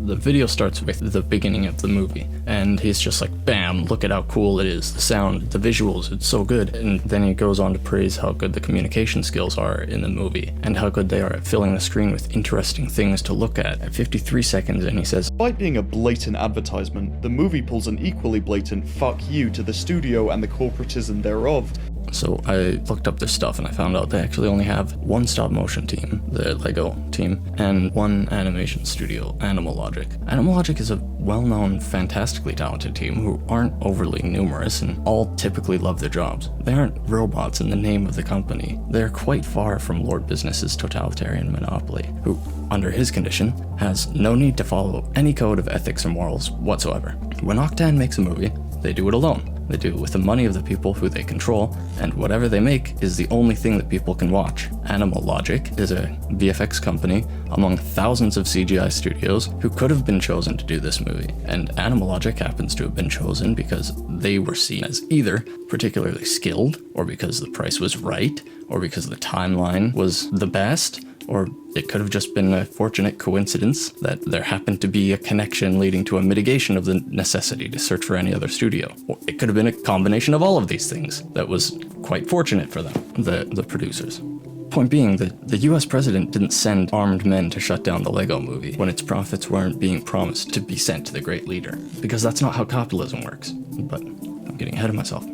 The video starts with the beginning of the movie, and he's just like, bam, look at how cool it is, the sound, the visuals, it's so good. And then he goes on to praise how good the communication skills are in the movie, and how good they are at filling the screen with interesting things to look at 53 seconds, and he says, despite being a blatant advertisement, the movie pulls an equally blatant fuck you to the studio and the corporatism thereof. So I looked up their stuff and I found out they actually only have one stop motion team, the Lego team, and one animation studio, Animal Logic. Animal Logic is a well-known, fantastically talented team who aren't overly numerous and all typically love their jobs. They aren't robots in the name of the company. They're quite far from Lord Business's totalitarian monopoly, who, under his condition, has no need to follow any code of ethics or morals whatsoever. When Octan makes a movie, they do it alone. They do it with the money of the people who they control, and whatever they make is the only thing that people can watch. Animal Logic is a VFX company among thousands of CGI studios who could have been chosen to do this movie, and Animal Logic happens to have been chosen because they were seen as either particularly skilled, or because the price was right, or because the timeline was the best, or it could have just been a fortunate coincidence that there happened to be a connection leading to a mitigation of the necessity to search for any other studio. Or it could have been a combination of all of these things that was quite fortunate for them, the producers. Point being that the US president didn't send armed men to shut down the Lego movie when its profits weren't being promised to be sent to the great leader, because that's not how capitalism works. But I'm getting ahead of myself.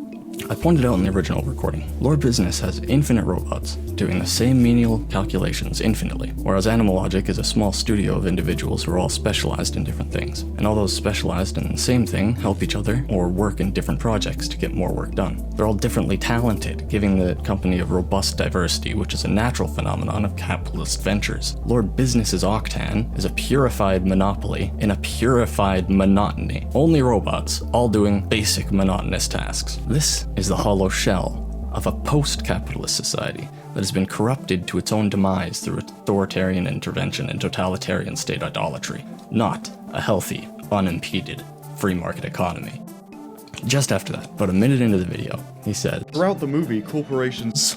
I pointed out in the original recording, Lord Business has infinite robots doing the same menial calculations infinitely, whereas Animal Logic is a small studio of individuals who are all specialized in different things. And all those specialized in the same thing help each other or work in different projects to get more work done. They're all differently talented, giving the company a robust diversity, which is a natural phenomenon of capitalist ventures. Lord Business's Octan is a purified monopoly in a purified monotony. Only robots, all doing basic monotonous tasks. This is the hollow shell of a post-capitalist society that has been corrupted to its own demise through authoritarian intervention and totalitarian state idolatry, not a healthy, unimpeded, free market economy. Just after that, about a minute into the video, he said, throughout the movie, corporations...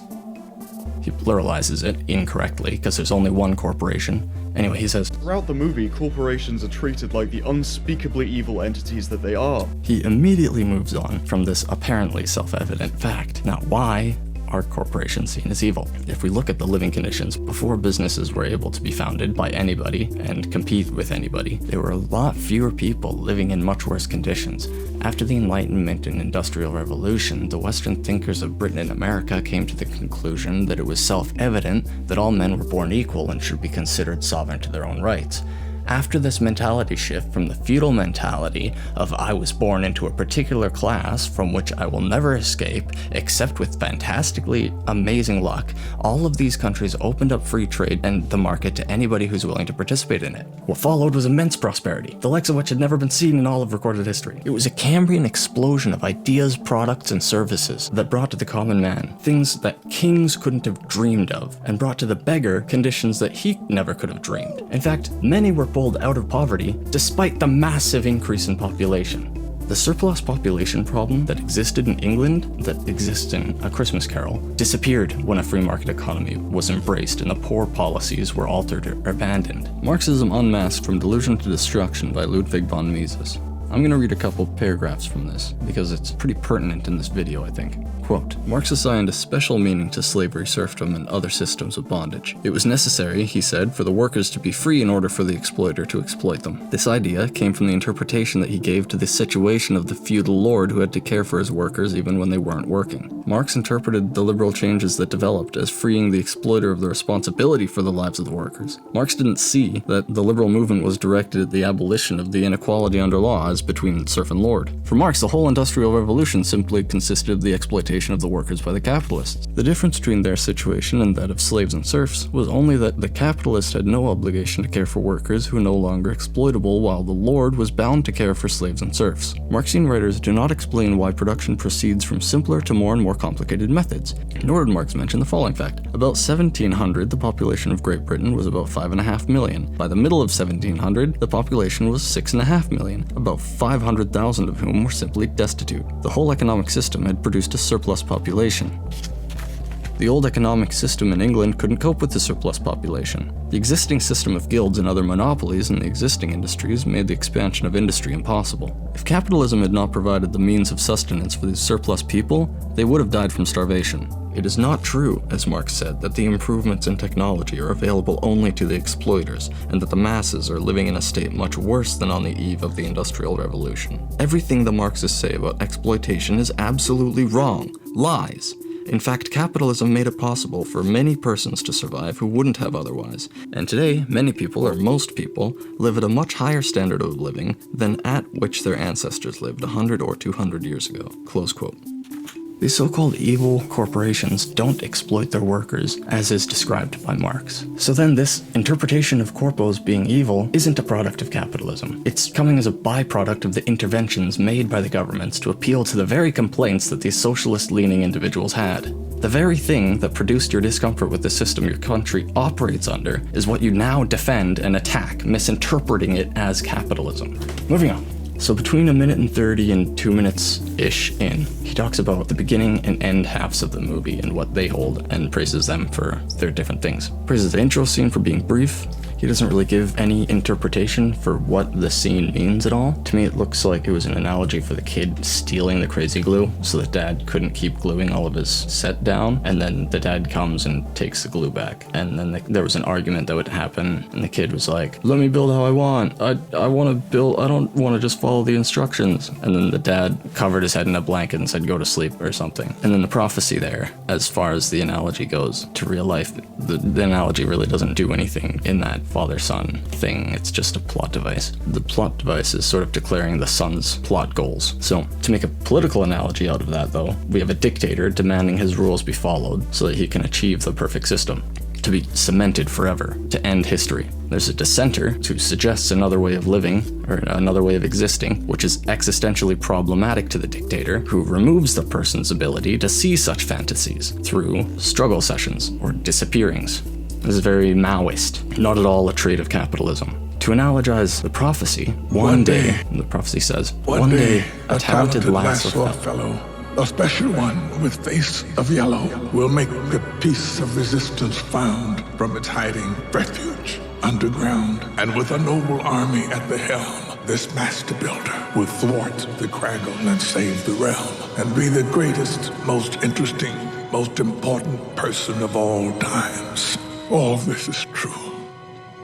He pluralizes it incorrectly because there's only one corporation. Anyway, he says, throughout the movie, corporations are treated like the unspeakably evil entities that they are. He immediately moves on from this apparently self-evident fact. Now, why are corporations seen as evil? If we look at the living conditions before businesses were able to be founded by anybody and compete with anybody, there were a lot fewer people living in much worse conditions. After the Enlightenment and Industrial Revolution, the Western thinkers of Britain and America came to the conclusion that it was self-evident that all men were born equal and should be considered sovereign to their own rights. After this mentality shift from the feudal mentality of I was born into a particular class from which I will never escape except with fantastically amazing luck, all of these countries opened up free trade and the market to anybody who's willing to participate in it. What followed was immense prosperity, the likes of which had never been seen in all of recorded history. It was a Cambrian explosion of ideas, products, and services that brought to the common man things that kings couldn't have dreamed of, and brought to the beggar conditions that he never could have dreamed. In fact, many were pulled out of poverty despite the massive increase in population. The surplus population problem that existed in England, that exists in A Christmas Carol, disappeared when a free market economy was embraced and the poor policies were altered or abandoned. Marxism Unmasked from Delusion to Destruction by Ludwig von Mises. I'm going to read a couple paragraphs from this, because it's pretty pertinent in this video, I think. Quote, Marx assigned a special meaning to slavery, serfdom, and other systems of bondage. It was necessary, he said, for the workers to be free in order for the exploiter to exploit them. This idea came from the interpretation that he gave to the situation of the feudal lord who had to care for his workers even when they weren't working. Marx interpreted the liberal changes that developed as freeing the exploiter of the responsibility for the lives of the workers. Marx didn't see that the liberal movement was directed at the abolition of the inequality under law as between serf and lord. For Marx, the whole Industrial Revolution simply consisted of the exploitation of the workers by the capitalists. The difference between their situation and that of slaves and serfs was only that the capitalist had no obligation to care for workers who were no longer exploitable, while the lord was bound to care for slaves and serfs. Marxian writers do not explain why production proceeds from simpler to more and more complicated methods, nor did Marx mention the following fact. About 1700, the population of Great Britain was about 5.5 million. By the middle of 1700, the population was 6.5 million, about 500,000 of whom were simply destitute. The whole economic system had produced a surplus population. The old economic system in England couldn't cope with the surplus population. The existing system of guilds and other monopolies in the existing industries made the expansion of industry impossible. If capitalism had not provided the means of sustenance for these surplus people, they would have died from starvation. It is not true, as Marx said, that the improvements in technology are available only to the exploiters, and that the masses are living in a state much worse than on the eve of the Industrial Revolution. Everything the Marxists say about exploitation is absolutely wrong. Lies. In fact, capitalism made it possible for many persons to survive who wouldn't have otherwise. And today, many people, or most people, live at a much higher standard of living than at which their ancestors lived 100 or 200 years ago. Close quote. These so-called evil corporations don't exploit their workers, as is described by Marx. So then this interpretation of corpos being evil isn't a product of capitalism. It's coming as a byproduct of the interventions made by the governments to appeal to the very complaints that these socialist-leaning individuals had. The very thing that produced your discomfort with the system your country operates under is what you now defend and attack, misinterpreting it as capitalism. Moving on. So between 1:30 and 2 minutes-ish in, he talks about the beginning and end halves of the movie and what they hold, and praises them for their different things. Praises the intro scene for being brief. He doesn't really give any interpretation for what the scene means at all. To me, it looks like it was an analogy for the kid stealing the crazy glue so that dad couldn't keep gluing all of his set down, and then the dad comes and takes the glue back. And then there was an argument that would happen, and the kid was like, let me build how I want. I want to build, I don't want to just follow the instructions. And then the dad covered his head in a blanket and said, go to sleep or something. And then the prophecy there, as far as the analogy goes to real life, the analogy really doesn't do anything in that father-son thing. It's just a plot device. The plot device is sort of declaring the son's plot goals. So to make a political analogy out of that, though, we have a dictator demanding his rules be followed so that he can achieve the perfect system, to be cemented forever, to end history. There's a dissenter who suggests another way of living, or another way of existing, which is existentially problematic to the dictator, who removes the person's ability to see such fantasies through struggle sessions or disappearings. This is very Maoist, not at all a trait of capitalism. To analogize the prophecy, one day, the prophecy says, one day a talented lasso fellow, a special one with face of yellow, will make the piece of resistance found from its hiding refuge underground. And with a noble army at the helm, this master builder will thwart the craggle and save the realm, and be the greatest, most interesting, most important person of all times. All this is true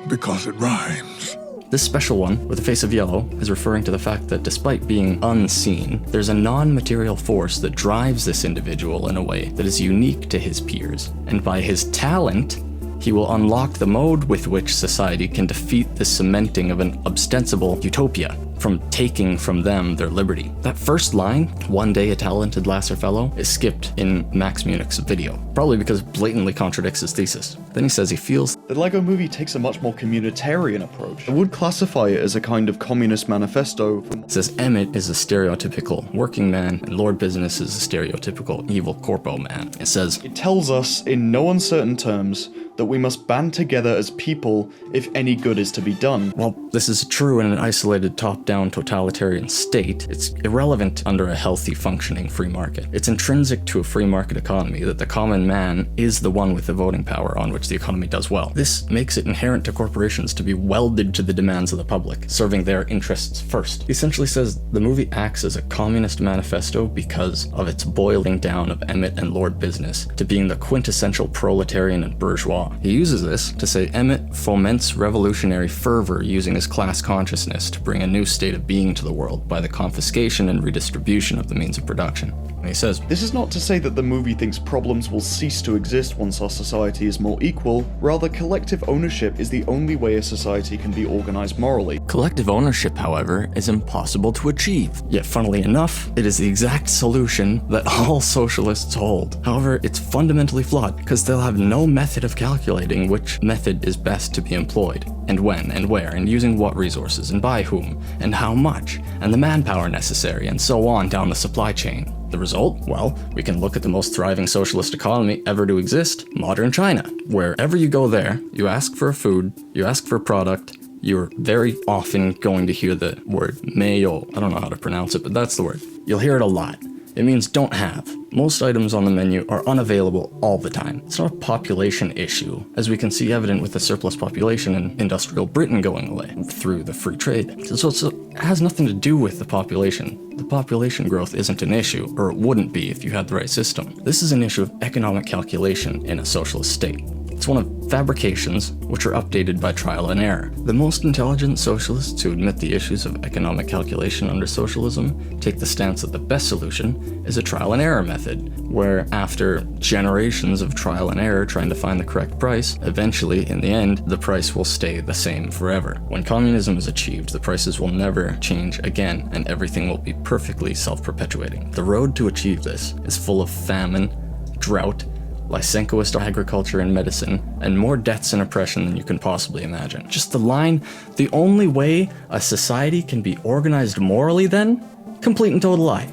because it rhymes. This special one, with a face of yellow, is referring to the fact that despite being unseen, there's a non-material force that drives this individual in a way that is unique to his peers. And by his talent, he will unlock the mode with which society can defeat the cementing of an ostensible utopia, from taking from them their liberty. That first line, one day a talented lasser fellow, is skipped in Maxmunich's video, probably because it blatantly contradicts his thesis. Then he says he feels The Lego Movie takes a much more communitarian approach. I would classify it as a kind of Communist Manifesto. says Emmett is a stereotypical working man, and Lord Business is a stereotypical evil corpo man. It says, It tells us, in no uncertain terms, that we must band together as people if any good is to be done. while this is true in an isolated top-down totalitarian state, it's irrelevant under a healthy, functioning free market. It's intrinsic to a free market economy that the common man is the one with the voting power on which the economy does well. This makes it inherent to corporations to be welded to the demands of the public, serving their interests first. He essentially says the movie acts as a communist manifesto because of its boiling down of Emmett and Lord Business to being the quintessential proletarian and bourgeois. He uses this to say Emmett foments revolutionary fervor using his class consciousness to bring a new state of being to the world by the confiscation and redistribution of the means of production. And he says, This is not to say that the movie thinks problems will cease to exist once our society is more equal. Rather, collective ownership is the only way a society can be organized morally. collective ownership, however, is impossible to achieve. Yet funnily enough, it is the exact solution that all socialists hold. However, it's fundamentally flawed because they'll have no method of calculating which method is best to be employed, and when, and where, and using what resources, and by whom, and how much, and the manpower necessary, and so on down the supply chain. The result? Well, we can look at the most thriving socialist economy ever to exist, modern China. Wherever you go there, you ask for a food, you ask for a product, you're very often going to hear the word mayo. I don't know how to pronounce it, but that's the word. You'll hear it a lot. It means don't have. Most items on the menu are unavailable all the time. It's not a population issue, as we can see evident with the surplus population in industrial Britain going away through the free trade. So it has nothing to do with the population. The population growth isn't an issue, or it wouldn't be if you had the right system. This is an issue of economic calculation in a socialist state. It's one of fabrications which are updated by trial and error. The most intelligent socialists who admit the issues of economic calculation under socialism take the stance that the best solution is a trial and error method, where after generations of trial and error trying to find the correct price, eventually, in the end, the price will stay the same forever. When communism is achieved, the prices will never change again, and everything will be perfectly self-perpetuating. The road to achieve this is full of famine, drought, Lysenkoist agriculture and medicine, and more deaths and oppression than you can possibly imagine. Just the line, the only way a society can be organized morally then? Complete and total lie.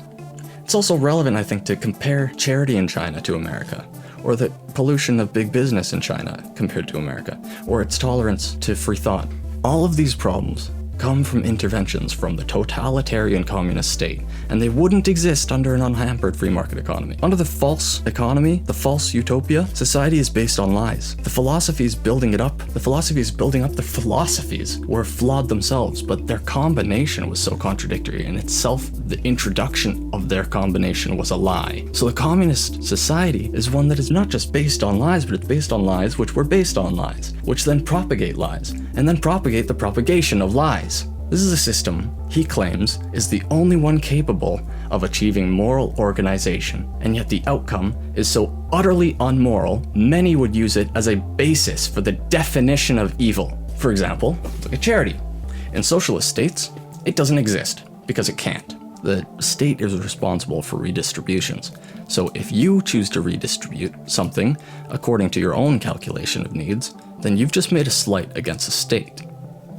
It's also relevant, I think, to compare charity in China to America, or the pollution of big business in China compared to America, or its tolerance to free thought. All of these problems come from interventions from the totalitarian communist state, and they wouldn't exist under an unhampered free market economy. Under the false economy, the false utopia, society is based on lies. The philosophies building the philosophies were flawed themselves, but their combination was so contradictory in itself, the introduction of their combination was a lie. So the communist society is one that is not just based on lies, but it's based on lies which were based on lies, which then propagate lies, and then propagate the propagation of lies. This is a system, he claims, is the only one capable of achieving moral organization, and yet the outcome is so utterly unmoral, many would use it as a basis for the definition of evil. For example, look at charity. In socialist states, it doesn't exist, because it can't. The state is responsible for redistributions. So if you choose to redistribute something according to your own calculation of needs, then you've just made a slight against the state.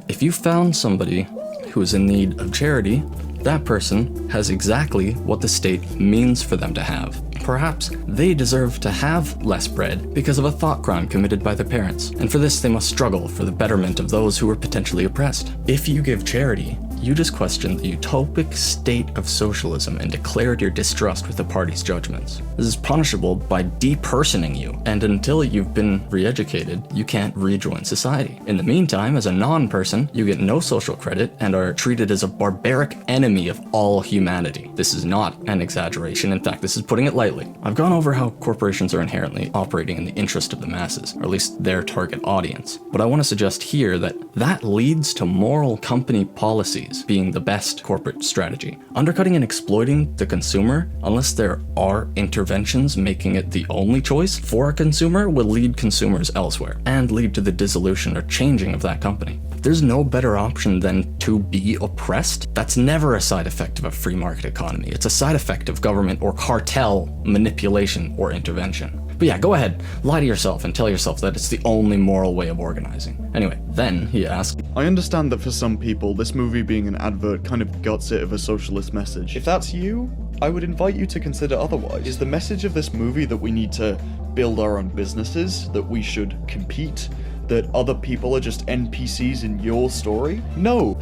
If you found somebody who is in need of charity, that person has exactly what the state means for them to have. Perhaps they deserve to have less bread because of a thought crime committed by their parents, and for this they must struggle for the betterment of those who are potentially oppressed. If you give charity, you just questioned the utopic state of socialism and declared your distrust with the party's judgments. This is punishable by depersoning you, and until you've been re-educated, you can't rejoin society. In the meantime, as a non-person, you get no social credit and are treated as a barbaric enemy of all humanity. This is not an exaggeration, in fact, this is putting it lightly. I've gone over how corporations are inherently operating in the interest of the masses, or at least their target audience. But I want to suggest here that leads to moral company policies being the best corporate strategy. Undercutting and exploiting the consumer, unless there are interventions making it the only choice for a consumer, will lead consumers elsewhere and lead to the dissolution or changing of that company. There's no better option than to be oppressed. That's never a side effect of a free market economy. It's a side effect of government or cartel manipulation or intervention. But yeah, go ahead, lie to yourself and tell yourself that it's the only moral way of organizing. Anyway, then he asked, I understand that for some people, this movie being an advert kind of guts it of a socialist message. If that's you, I would invite you to consider otherwise. Is the message of this movie that we need to build our own businesses, that we should compete, that other people are just NPCs in your story? No.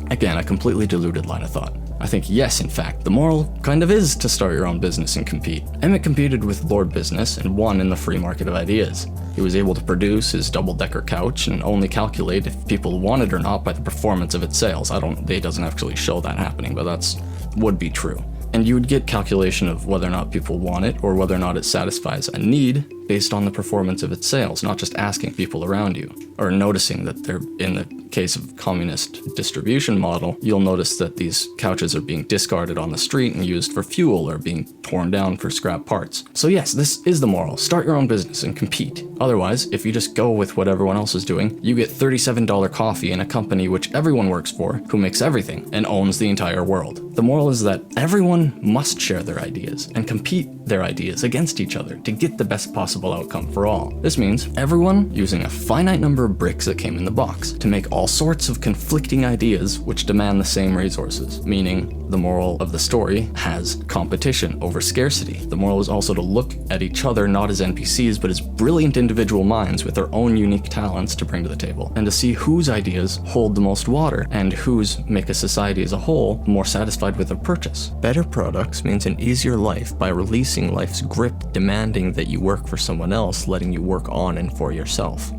Again, a completely deluded line of thought. I think yes, in fact, the moral kind of is to start your own business and compete. Emmett competed with Lord Business and won in the free market of ideas. He was able to produce his double-decker couch and only calculate if people want it or not by the performance of its sales. They doesn't actually show that happening, but would be true. And you would get calculation of whether or not people want it or whether or not it satisfies a need based on the performance of its sales, not just asking people around you or noticing that they're, in the case of communist distribution model, you'll notice that these couches are being discarded on the street and used for fuel or being torn down for scrap parts. So yes, this is the moral. Start your own business and compete. Otherwise, if you just go with what everyone else is doing, you get $37 coffee in a company which everyone works for, who makes everything and owns the entire world. The moral is that everyone must share their ideas and compete their ideas against each other to get the best possible outcome for all. This means everyone using a finite number number of bricks that came in the box, to make all sorts of conflicting ideas which demand the same resources, meaning the moral of the story has competition over scarcity. The moral is also to look at each other not as NPCs, but as brilliant individual minds with their own unique talents to bring to the table, and to see whose ideas hold the most water, and whose make a society as a whole more satisfied with their purchase. Better products means an easier life by releasing life's grip, demanding that you work for someone else, letting you work on and for yourself.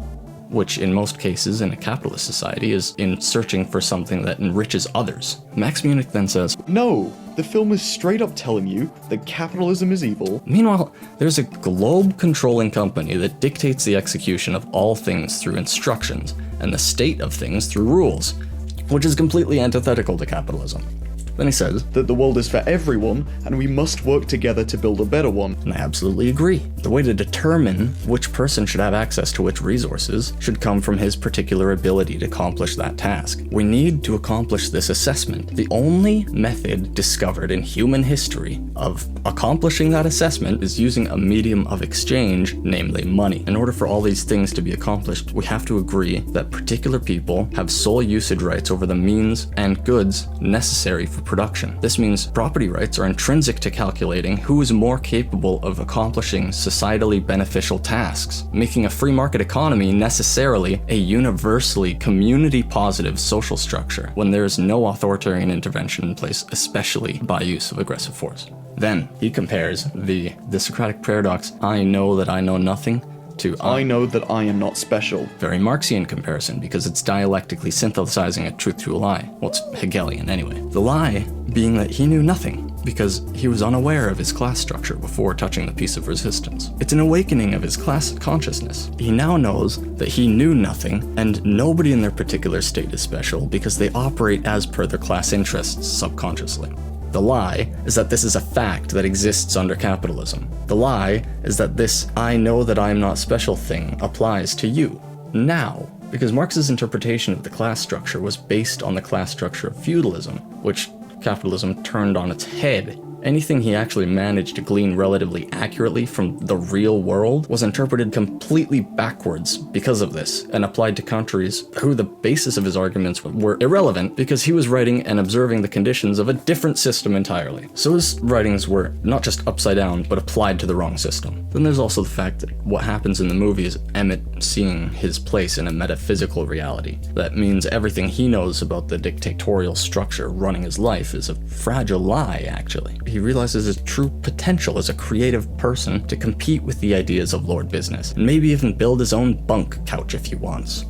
Which in most cases in a capitalist society is in searching for something that enriches others. Maxmunich then says, No, the film is straight up telling you that capitalism is evil. Meanwhile, there's a globe-controlling company that dictates the execution of all things through instructions, and the state of things through rules, which is completely antithetical to capitalism. Then he says that the world is for everyone, and we must work together to build a better one. And I absolutely agree. The way to determine which person should have access to which resources should come from his particular ability to accomplish that task. We need to accomplish this assessment. The only method discovered in human history of accomplishing that assessment is using a medium of exchange, namely money. In order for all these things to be accomplished, we have to agree that particular people have sole usage rights over the means and goods necessary for production. This means property rights are intrinsic to calculating who is more capable of accomplishing societally beneficial tasks, making a free market economy necessarily a universally community-positive social structure when there is no authoritarian intervention in place, especially by use of aggressive force. Then he compares the Socratic paradox, I know that I know nothing, to I know that I am not special. Very Marxian comparison because it's dialectically synthesizing a truth to a lie. Well, it's Hegelian anyway. The lie being that he knew nothing because he was unaware of his class structure before touching the piece of resistance. It's an awakening of his class consciousness. He now knows that he knew nothing and nobody in their particular state is special because they operate as per their class interests subconsciously. The lie is that this is a fact that exists under capitalism. The lie is that this I know that I am not special thing applies to you now, because Marx's interpretation of the class structure was based on the class structure of feudalism, which capitalism turned on its head. Anything he actually managed to glean relatively accurately from the real world was interpreted completely backwards because of this, and applied to countries who the basis of his arguments were irrelevant because he was writing and observing the conditions of a different system entirely. So his writings were not just upside down, but applied to the wrong system. Then there's also the fact that what happens in the movie is Emmett seeing his place in a metaphysical reality. That means everything he knows about the dictatorial structure running his life is a fragile lie, actually. He realizes his true potential as a creative person to compete with the ideas of Lord Business, and maybe even build his own bunk couch if he wants.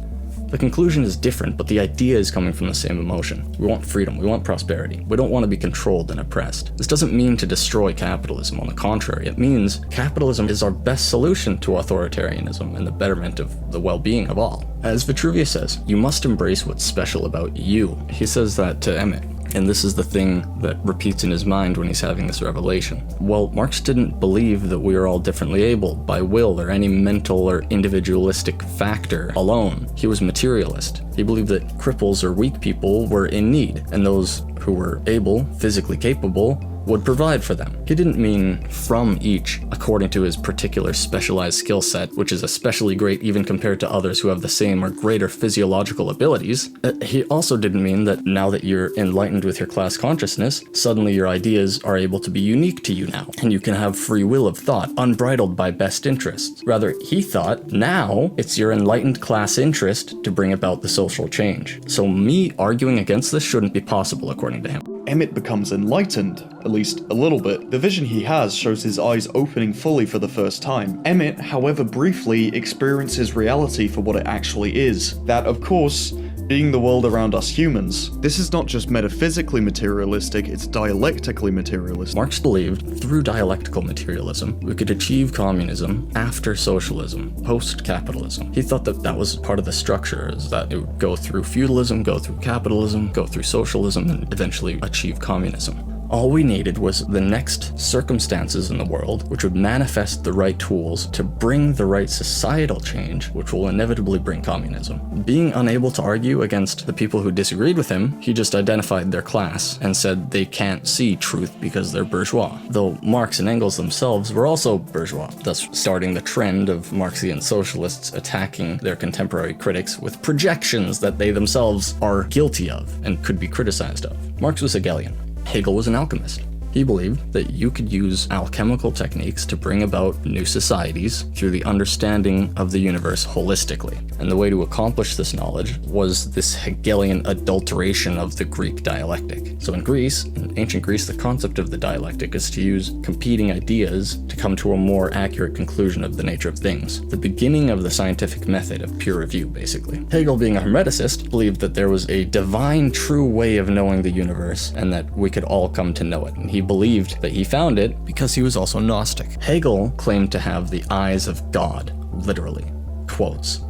The conclusion is different, but the idea is coming from the same emotion. We want freedom, we want prosperity. We don't want to be controlled and oppressed. This doesn't mean to destroy capitalism, on the contrary. It means capitalism is our best solution to authoritarianism and the betterment of the well-being of all. As Vitruvius says, you must embrace what's special about you. He says that to Emmett. And this is the thing that repeats in his mind when he's having this revelation. Well, Marx didn't believe that we are all differently abled by will or any mental or individualistic factor alone. He was materialist. He believed that cripples or weak people were in need, and those who were able, physically capable, would provide for them. He didn't mean from each according to his particular specialized skill set, which is especially great even compared to others who have the same or greater physiological abilities. He also didn't mean that now that you're enlightened with your class consciousness, suddenly your ideas are able to be unique to you now, and you can have free will of thought, unbridled by best interests. Rather, he thought now it's your enlightened class interest to bring about the social change. So me arguing against this shouldn't be possible, according to him. Emmett becomes enlightened, at least a little bit. The vision he has shows his eyes opening fully for the first time. Emmett, however briefly, experiences reality for what it actually is. That, of course, being the world around us humans. This is not just metaphysically materialistic, it's dialectically materialistic. Marx believed through dialectical materialism, we could achieve communism after socialism, post-capitalism. He thought that that was part of the structure, is that it would go through feudalism, go through capitalism, go through socialism, and eventually achieve communism. All we needed was the next circumstances in the world which would manifest the right tools to bring the right societal change, which will inevitably bring communism. Being unable to argue against the people who disagreed with him, he just identified their class and said they can't see truth because they're bourgeois. Though Marx and Engels themselves were also bourgeois, thus starting the trend of Marxian socialists attacking their contemporary critics with projections that they themselves are guilty of and could be criticized of. Marx was Hegelian. Hegel was an alchemist. He believed that you could use alchemical techniques to bring about new societies through the understanding of the universe holistically. And the way to accomplish this knowledge was this Hegelian adulteration of the Greek dialectic. So in ancient Greece, the concept of the dialectic is to use competing ideas to come to a more accurate conclusion of the nature of things. The beginning of the scientific method of peer review, basically. Hegel, being a Hermeticist, believed that there was a divine true way of knowing the universe and that we could all come to know it. And he believed that he found it because he was also Gnostic. Hegel claimed to have the eyes of God, literally. Quotes.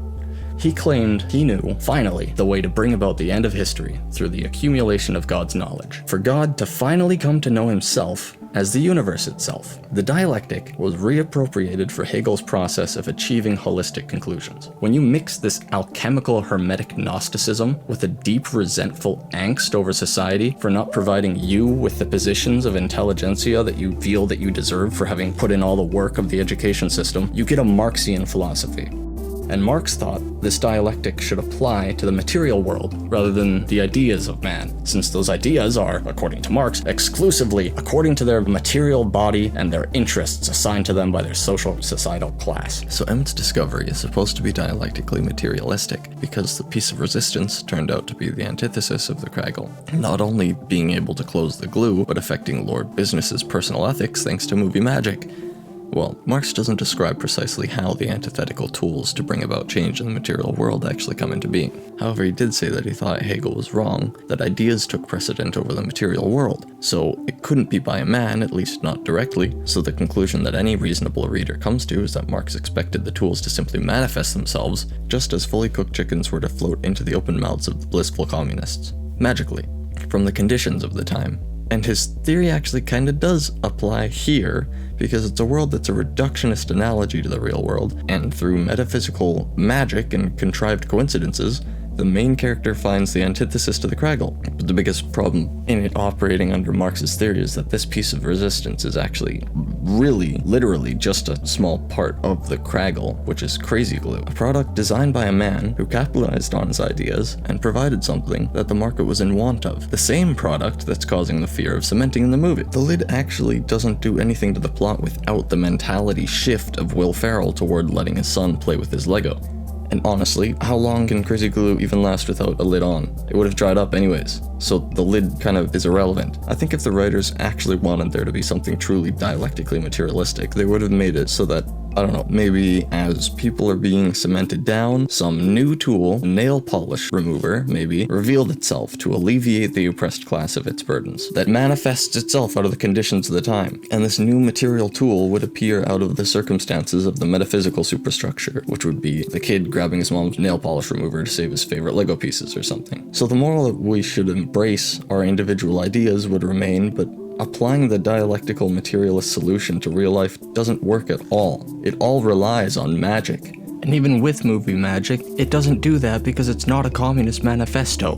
He claimed he knew, finally, the way to bring about the end of history through the accumulation of God's knowledge. For God to finally come to know himself as the universe itself. The dialectic was reappropriated for Hegel's process of achieving holistic conclusions. When you mix this alchemical hermetic Gnosticism with a deep resentful angst over society for not providing you with the positions of intelligentsia that you feel that you deserve for having put in all the work of the education system, you get a Marxian philosophy. And Marx thought this dialectic should apply to the material world rather than the ideas of man, since those ideas are, according to Marx, exclusively according to their material body and their interests assigned to them by their social societal class. So Emmett's discovery is supposed to be dialectically materialistic, because the piece of resistance turned out to be the antithesis of the Kragle, not only being able to close the glue, but affecting Lord Business's personal ethics thanks to movie magic. Well, Marx doesn't describe precisely how the antithetical tools to bring about change in the material world actually come into being. However, he did say that he thought Hegel was wrong, that ideas took precedent over the material world, so it couldn't be by a man, at least not directly, so the conclusion that any reasonable reader comes to is that Marx expected the tools to simply manifest themselves, just as fully cooked chickens were to float into the open mouths of the blissful communists, magically, from the conditions of the time. And his theory actually kinda does apply here, because it's a world that's a reductionist analogy to the real world, and through metaphysical magic and contrived coincidences, the main character finds the antithesis to the Kragle. But the biggest problem in it operating under Marx's theory is that this piece of resistance is actually really, literally just a small part of the Kragle, which is crazy glue, a product designed by a man who capitalized on his ideas and provided something that the market was in want of. The same product that's causing the fear of cementing in the movie. The Lid actually doesn't do anything to the plot without the mentality shift of Will Ferrell toward letting his son play with his Lego. And honestly, how long can crazy glue even last without a lid on? It would have dried up anyways, so the lid kind of is irrelevant. I think if the writers actually wanted there to be something truly dialectically materialistic, they would have made it so that, I don't know, maybe as people are being cemented down, some new tool, nail polish remover, maybe, revealed itself to alleviate the oppressed class of its burdens, that manifests itself out of the conditions of the time. And this new material tool would appear out of the circumstances of the metaphysical superstructure, which would be the kid grabbing his mom's nail polish remover to save his favorite Lego pieces or something. So the moral that we should embrace our individual ideas would remain, but applying the dialectical materialist solution to real life doesn't work at all. It all relies on magic. And even with movie magic, it doesn't do that because it's not a Communist Manifesto.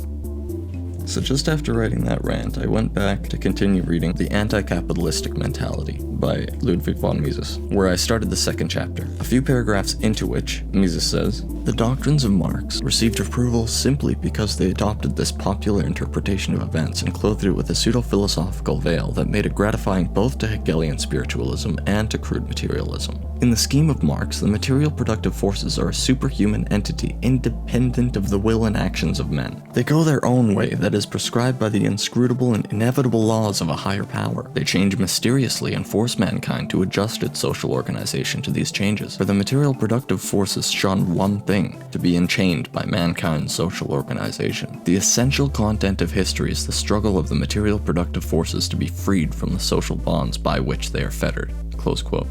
So just after writing that rant, I went back to continue reading The Anti-Capitalistic Mentality by Ludwig von Mises, where I started the second chapter, a few paragraphs into which Mises says, "The doctrines of Marx received approval simply because they adopted this popular interpretation of events and clothed it with a pseudo-philosophical veil that made it gratifying both to Hegelian spiritualism and to crude materialism. In the scheme of Marx, the material productive forces are a superhuman entity independent of the will and actions of men. They go their own way, that is prescribed by the inscrutable and inevitable laws of a higher power. They change mysteriously and force mankind to adjust its social organization to these changes. For the material productive forces shun one thing, to be enchained by mankind's social organization. The essential content of history is the struggle of the material productive forces to be freed from the social bonds by which they are fettered." Close quote.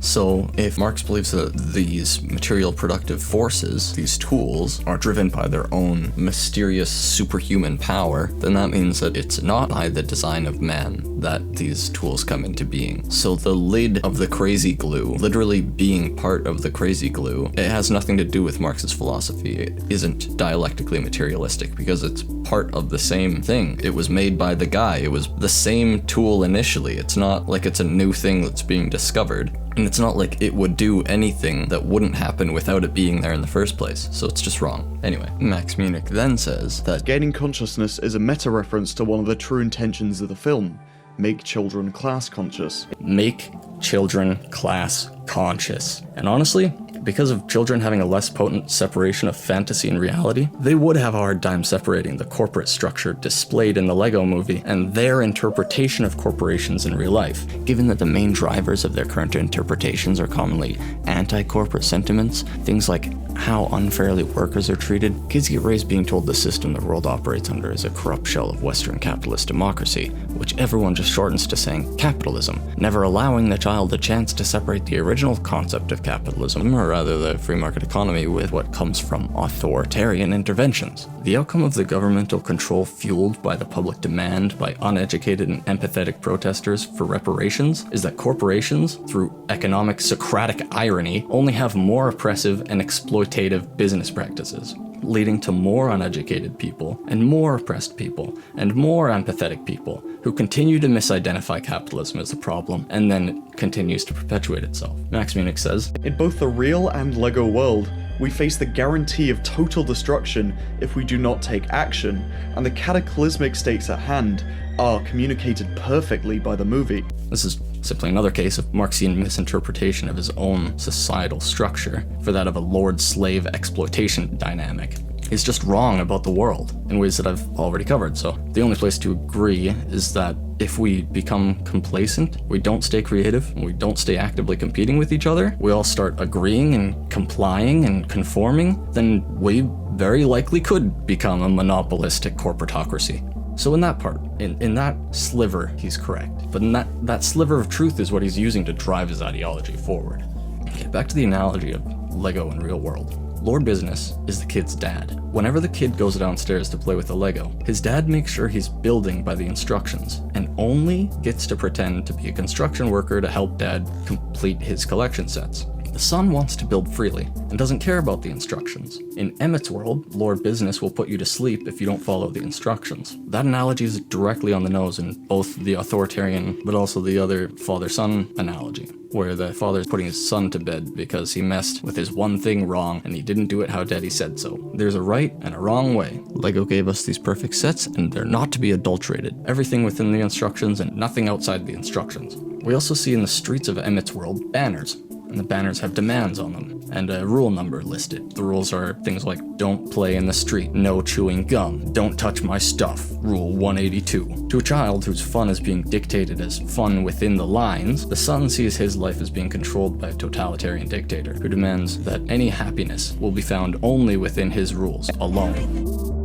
So if Marx believes that these material productive forces, these tools, are driven by their own mysterious superhuman power, then that means that it's not by the design of man that these tools come into being. So the lid of the crazy glue, literally being part of the crazy glue, it has nothing to do with Marx's philosophy. It isn't dialectically materialistic because it's part of the same thing. It was made by the guy. It was the same tool initially. It's not like it's a new thing that's being discovered. And it's not like it would do anything that wouldn't happen without it being there in the first place, so it's just wrong. Anyway, Maxmunich then says that gaining consciousness is a meta-reference to one of the true intentions of the film: make children class conscious. Make children class conscious. And honestly, because of children having a less potent separation of fantasy and reality, they would have a hard time separating the corporate structure displayed in the Lego movie and their interpretation of corporations in real life. Given that the main drivers of their current interpretations are commonly anti-corporate sentiments, things like how unfairly workers are treated, kids get raised being told the system the world operates under is a corrupt shell of Western capitalist democracy, which everyone just shortens to saying capitalism, never allowing the child a chance to separate the original concept of capitalism, or rather the free market economy, with what comes from authoritarian interventions. The outcome of the governmental control fueled by the public demand by uneducated and empathetic protesters for reparations is that corporations, through economic Socratic irony, only have more oppressive and exploitative business practices, leading to more uneducated people and more oppressed people and more empathetic people who continue to misidentify capitalism as the problem and then it continues to perpetuate itself. Maxmunich says, in both the real and Lego world, we face the guarantee of total destruction if we do not take action, and the cataclysmic stakes at hand are communicated perfectly by the movie. This is simply another case of Marxian misinterpretation of his own societal structure for that of a lord-slave exploitation dynamic. He's just wrong about the world in ways that I've already covered, so the only place to agree is that if we become complacent, we don't stay creative, and we don't stay actively competing with each other, we all start agreeing and complying and conforming, then we very likely could become a monopolistic corporatocracy. So in that part, in that sliver, he's correct. But in that sliver of truth is what he's using to drive his ideology forward. Okay, back to the analogy of Lego and real world. Lord Business is the kid's dad. Whenever the kid goes downstairs to play with the Lego, his dad makes sure he's building by the instructions and only gets to pretend to be a construction worker to help dad complete his collection sets. The son wants to build freely and doesn't care about the instructions. In Emmett's world, Lord Business will put you to sleep if you don't follow the instructions. That analogy is directly on the nose in both the authoritarian but also the other father-son analogy, where the father's putting his son to bed because he messed with his one thing wrong and he didn't do it how daddy said so. There's a right and a wrong way. Lego gave us these perfect sets and they're not to be adulterated. Everything within the instructions and nothing outside the instructions. We also see in the streets of Emmett's world banners. And the banners have demands on them, and a rule number listed. The rules are things like, don't play in the street, no chewing gum, don't touch my stuff, Rule 182. To a child whose fun is being dictated as fun within the lines, the son sees his life as being controlled by a totalitarian dictator who demands that any happiness will be found only within his rules alone.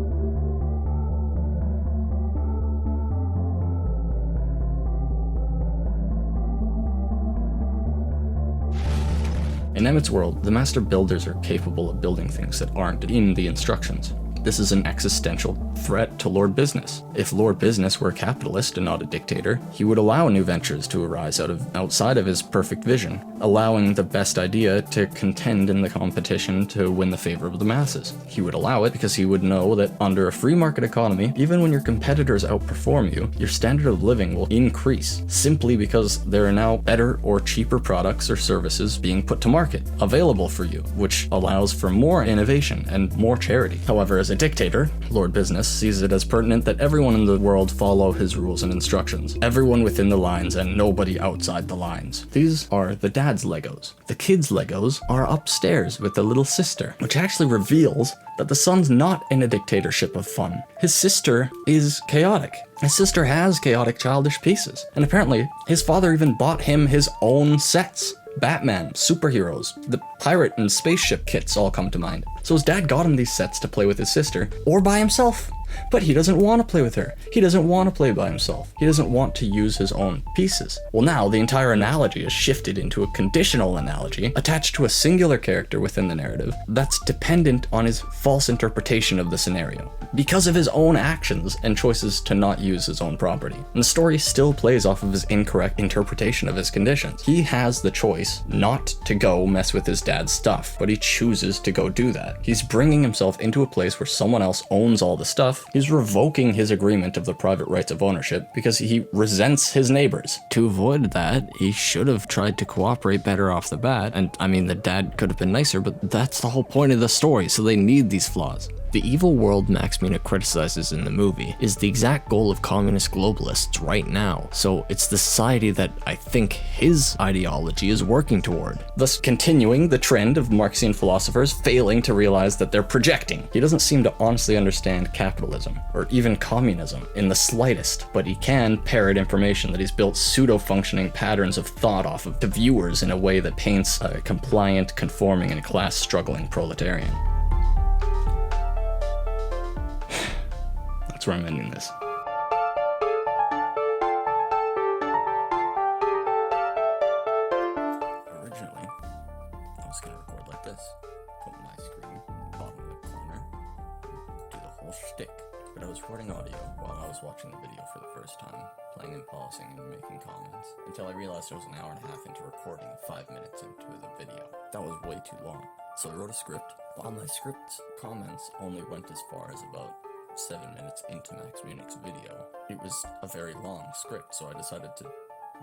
In Emmett's world, the master builders are capable of building things that aren't in the instructions. This is an existential threat to Lord Business. If Lord Business were a capitalist and not a dictator, he would allow new ventures to arise outside of his perfect vision, allowing the best idea to contend in the competition to win the favor of the masses. He would allow it because he would know that under a free market economy, even when your competitors outperform you, your standard of living will increase, simply because there are now better or cheaper products or services being put to market, available for you, which allows for more innovation and more charity. However, as a dictator, Lord Business sees it as pertinent that everyone in the world follow his rules and instructions. Everyone within the lines and nobody outside the lines. These are the dad's Legos. The kid's Legos are upstairs with the little sister, which actually reveals that the son's not in a dictatorship of fun. His sister is chaotic. His sister has chaotic childish pieces. And apparently, his father even bought him his own sets. Batman, superheroes, the pirate and spaceship kits all come to mind. So his dad got him these sets to play with his sister, or by himself. But he doesn't want to play with her. He doesn't want to play by himself. He doesn't want to use his own pieces. Well, now the entire analogy is shifted into a conditional analogy attached to a singular character within the narrative that's dependent on his false interpretation of the scenario because of his own actions and choices to not use his own property. And the story still plays off of his incorrect interpretation of his conditions. He has the choice not to go mess with his dad's stuff, but he chooses to go do that. He's bringing himself into a place where someone else owns all the stuff. He's revoking his agreement of the private rights of ownership because he resents his neighbors. To avoid that, he should have tried to cooperate better off the bat. And I mean, the dad could have been nicer, but that's the whole point of the story, so they need these flaws. The evil world Maxmunich criticizes in the movie is the exact goal of communist globalists right now, so it's the society that I think his ideology is working toward, thus continuing the trend of Marxian philosophers failing to realize that they're projecting. He doesn't seem to honestly understand capitalism, or even communism, in the slightest, but he can parrot information that he's built pseudo-functioning patterns of thought off of to viewers in a way that paints a compliant, conforming, and class-struggling proletarian. That's where I'm ending this. Originally, I was gonna record like this, put my screen bottom of the corner, do the whole shtick. But I was recording audio while I was watching the video for the first time, playing and pausing and making comments, until I realized I was an hour and a half into recording, 5 minutes into the video. That was way too long. So I wrote a script. All my script comments only went as far as about 7 minutes into Maxmunich's video. It was a very long script, so I decided to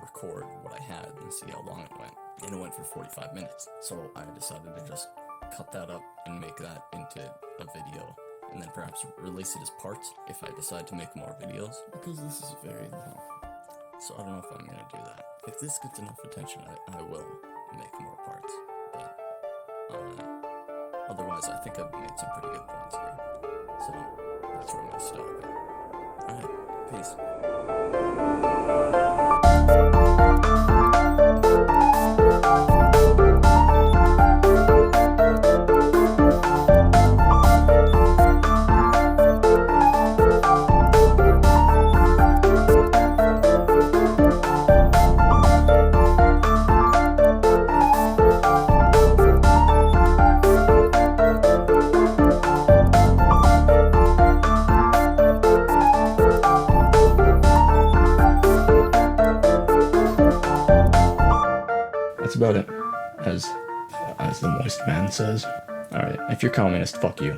record what I had and see how long it went. And it went for 45 minutes. So I decided to just cut that up and make that into a video, and then perhaps release it as parts if I decide to make more videos, because this is very long. So I don't know if I'm gonna do that. If this gets enough attention, I will make more parts. But otherwise, I think I've made some pretty good points here. So that's where I'm gonna stop. Alright, peace. That's about it, as the moist man says. Alright, if you're communist, fuck you.